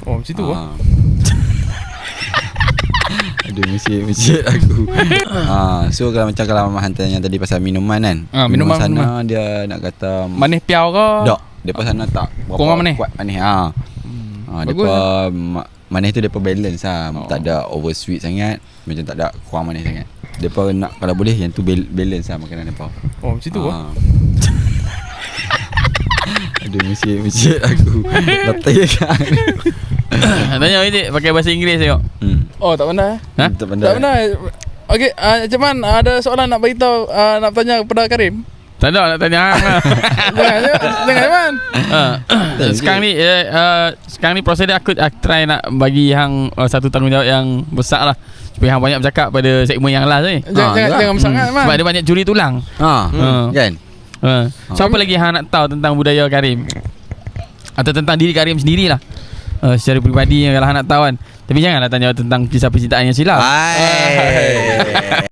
Oh macam tu Aduh mesti aku. So kalau Mama hantar yang tadi pasal minuman kan. Minuman sana dia nak kata manis piau ke? Tak, depa sana tak kurang manis. Kuat manis. Depa manis tu depa balance tak ada over sweet sangat, macam tak ada kurang manis sangat. Depa nak kalau boleh yang tu balance makanan depa. Oh macam tu Aduh mesti aku latih kan. Tanya Wajib pakai bahasa Inggeris tengok. Oh tak pandai. Tak pandai. Okey, Ceman ada soalan nak beritahu, nak tanya kepada Karim. Tak ada nak tanya Jangan Ceman. Sekarang ni proses dia aku try nak bagi hang satu tanggungjawab yang besar lah, supaya hang banyak bercakap pada segmen yang last ni. Jangan sangat Ceman. Sebab dia banyak curi tulang. Kan? So apa lagi hang nak tahu tentang budaya Karim, atau tentang diri Karim sendirilah, secara peribadi kalau hang nak tahu kan. Tapi janganlah tanya tentang kisah percintaan yang silap.